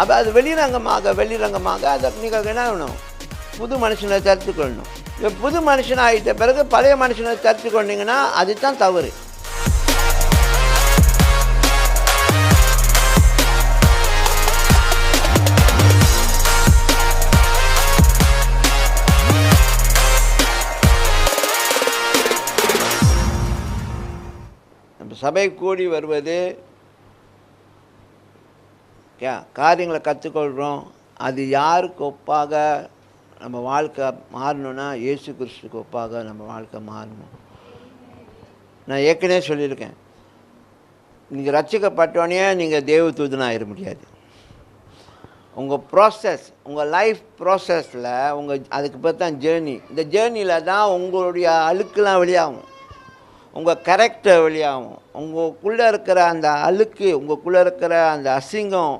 அப்போ அது வெளிரங்கமாக அதை நீங்கள் என்ன வேணும், புது மனுஷனை தரித்துக்கொள்ளணும். இப்போ புது மனுஷன் ஆகிட்ட பிறகு பழைய மனுஷனை தரித்துக்கொண்டீங்கன்னா அதுதான் தவறு. நம்ம சபை கூடி வருவது, காரியங்களை கற்றுக்கொள்கிறோம். அது யாருக்கு ஒப்பாக நம்ம வாழ்க்கை மாறணும்னா இயேசு கிறிஸ்துக்கு ஒப்பாக நம்ம வாழ்க்கை மாறணும். நான் ஏற்கனவே சொல்லியிருக்கேன், நீங்கள் ரட்சிக்கப்பட்டோடனே நீங்கள் தேவதூதனாக ஆயிட முடியாது. உங்கள் ப்ராசஸ், உங்கள் லைஃப் ப்ராசஸில் அதுக்கு பேர் தான் ஜேர்னி. இந்த ஜேர்னியில் தான் உங்களுடைய அழுக்கெலாம் வெளியாகும், உங்கள் கேரக்டர் வெளியாகும், உங்களுக்குள்ளே இருக்கிற அந்த அழுக்கு, உங்களுக்குள்ளே இருக்கிற அந்த அசிங்கம்,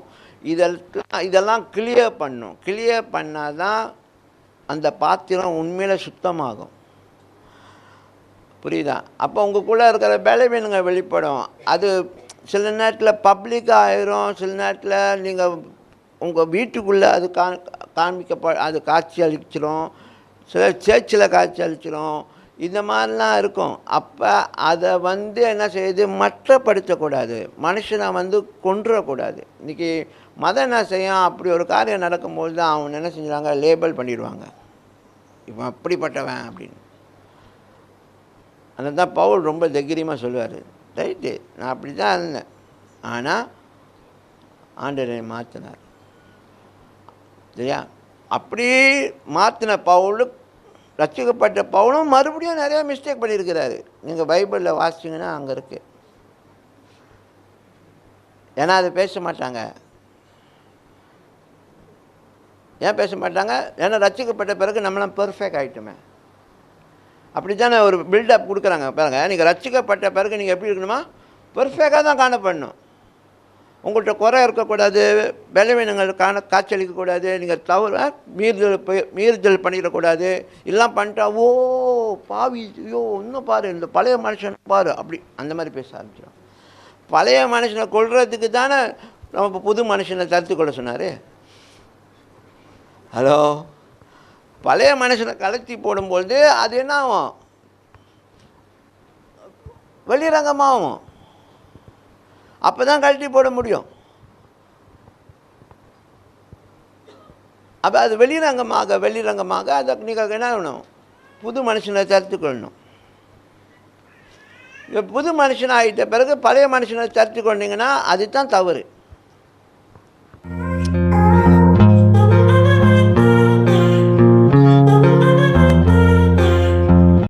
இதெல்லாம் கிளியர் பண்ணும். கிளியர் பண்ணால் தான் அந்த பாத்திரம் உண்மையில் சுத்தமாகும். புரியுதா? அப்போ உங்களுக்குள்ளே இருக்கிற பலவீனங்கள் வெளிப்படும். அது சில நேரத்தில் பப்ளிக்காக ஆயிரும், சில நேரத்தில் நீங்கள் உங்கள் வீட்டுக்குள்ளே அது அது காட்சி அளிச்சிடும், சில சேர்ச்சில் காட்சி அளிச்சிடும். இந்த மாதிரிலாம் இருக்கும். அப்போ அதை என்ன செய்யுது, மற்றப்படுத்தக்கூடாது, மனுஷனை கொன்றக்கூடாது. இன்றைக்கி மதம் என்ன செய்யும், அப்படி ஒரு காரியம் நடக்கும்போது தான் அவங்க என்ன செஞ்சுறாங்க, லேபிள் பண்ணிடுவாங்க, இவன் அப்படிப்பட்டவன் அப்படின்னு. அதை தான் பவுல் ரொம்ப தைரியமாக சொல்லுவார், ரைட்டு நான் அப்படி தான் இருந்தேன், ஆனால் ஆண்டவரை மாற்றினார். சரியா? அப்படி மாற்றின பவுல், ரட்சிக்கப்பட்ட பவுலும் மறுபடியும் நிறையா மிஸ்டேக் பண்ணியிருக்கிறாரு. நீங்கள் பைபிளில் வாசிச்சிங்கன்னா அங்கே இருக்குது. ஏன்னா அது பேச மாட்டாங்க. ஏன் பேச மாட்டாங்க? ஏன்னா ரட்சிக்கப்பட்ட பிறகு நம்மளாம் பெர்ஃபெக்ட் ஆகிட்டோமே. அப்படி தானே ஒரு பில்டப் கொடுக்குறாங்க பாருங்கள். நீங்கள் ரட்சிக்கப்பட்ட பிறகு நீங்கள் எப்படி இருக்கணுமா, பெர்ஃபெக்டாக தான் காணப்படணும். உங்கள்கிட்ட குறை இருக்கக்கூடாது, பலவீனங்கள் காய்ச்சலிக்கக்கூடாது, நீங்கள் தவறு மீறுதல் பண்ணிடக்கூடாது. எல்லாம் பண்ணிட்டா ஓ பாவி, ஐயோ இன்னும் பாரு, இந்த பழைய மனுஷனை பாரு, அப்படி அந்த மாதிரி பேச ஆரம்பிச்சிடும். பழைய மனுஷனை கொள்றதுக்கு தானே நம்ம புது மனுஷனை தடுத்துக்கொள்ள சொன்னார். ஹலோ, பழைய மனுஷனை கலத்தி போடும்பொழுது அது என்ன ஆகும், வெளிரங்கமாகும். அப்போ தான் கழட்டி போட முடியும். அப்போ அது வெளிரங்கமாக அதை நீங்கள் என்ன வேணும், புது மனுஷனை தரித்துக்கொள்ளணும். இப்போ புது மனுஷன் ஆகிட்ட பிறகு பழைய மனுஷனை தரித்துக்கொண்டீங்கன்னா அதுதான் தவறு.